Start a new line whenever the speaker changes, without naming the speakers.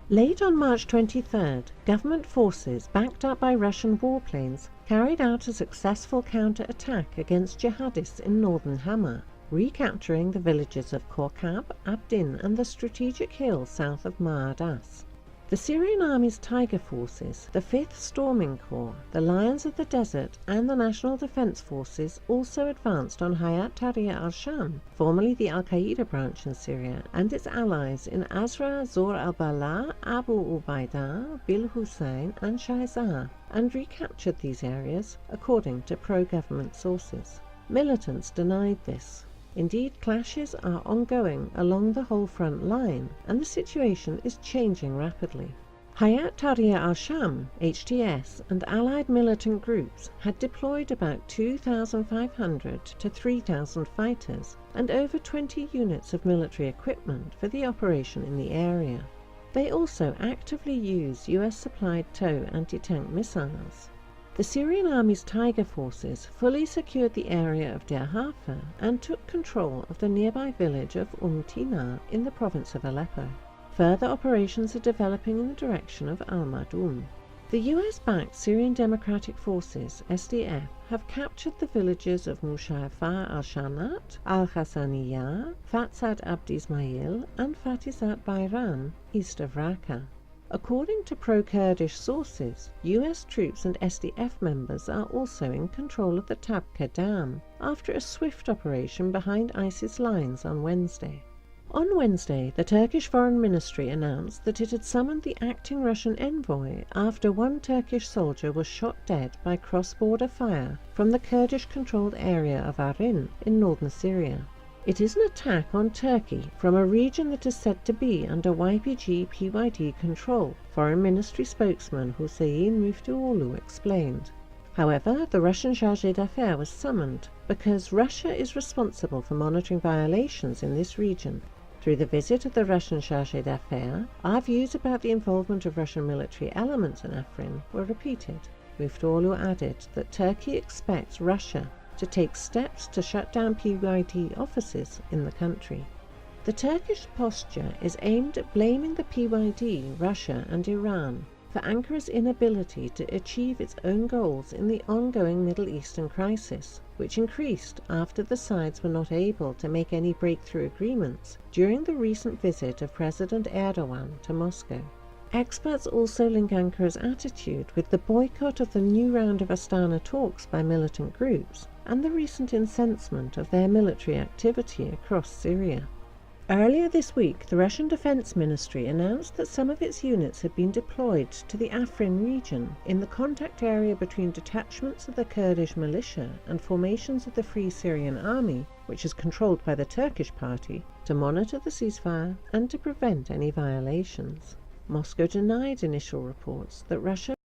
Late on March 23rd, government forces, backed up by Russian warplanes, carried out a successful counter-attack against jihadists in northern Hama, recapturing the villages of Korkab, Abdin and the strategic hill south of Ma'adas. The Syrian Army's Tiger Forces, the 5th Storming Corps, the Lions of the Desert and the National Defense Forces also advanced on Hayat Tahrir al-Sham, formerly the al-Qaeda branch in Syria, and its allies in Azra, Zor al-Bala, Abu Ubaidah, Bil Hussein and Shaizar, and recaptured these areas, according to pro-government sources. Militants denied this. Indeed, clashes are ongoing along the whole front line, and the situation is changing rapidly. Hayat Tahrir al-Sham, HTS, and allied militant groups had deployed about 2,500 to 3,000 fighters and over 20 units of military equipment for the operation in the area. They also actively use US-supplied TOW anti-tank missiles. The Syrian Army's Tiger Forces fully secured the area of Deir Hafa and took control of the nearby village of Tina in the province of Aleppo. Further operations are developing in the direction of Al-Madoum. The US-backed Syrian Democratic Forces, SDF, have captured the villages of Mushaifa al-Shanat, al-Hassaniyah, Fatsad Abd Ismail and Fatizat Bayran, east of Raqqa. According to pro-Kurdish sources, US troops and SDF members are also in control of the Tabqa Dam after a swift operation behind ISIS lines on Wednesday. On Wednesday, the Turkish Foreign Ministry announced that it had summoned the acting Russian envoy after one Turkish soldier was shot dead by cross-border fire from the Kurdish-controlled area of Arin in northern Syria. It is an attack on Turkey from a region that is said to be under YPG-PYD control, Foreign Ministry spokesman Hüseyin Müftüoğlu explained. However, the Russian chargé d'affaires was summoned because Russia is responsible for monitoring violations in this region. Through the visit of the Russian chargé d'affaires, our views about the involvement of Russian military elements in Afrin were repeated. Müftüoğlu added that Turkey expects Russia to take steps to shut down PYD offices in the country. The Turkish posture is aimed at blaming the PYD, Russia and Iran for Ankara's inability to achieve its own goals in the ongoing Middle Eastern crisis, which increased after the sides were not able to make any breakthrough agreements during the recent visit of President Erdogan to Moscow. Experts also link Ankara's attitude with the boycott of the new round of Astana talks by militant groups and the recent incensement of their military activity across Syria. Earlier this week, the Russian Defense Ministry announced that some of its units had been deployed to the Afrin region in the contact area between detachments of the Kurdish militia and formations of the Free Syrian Army, which is controlled by the Turkish party, to monitor the ceasefire and to prevent any violations. Moscow denied initial reports that Russia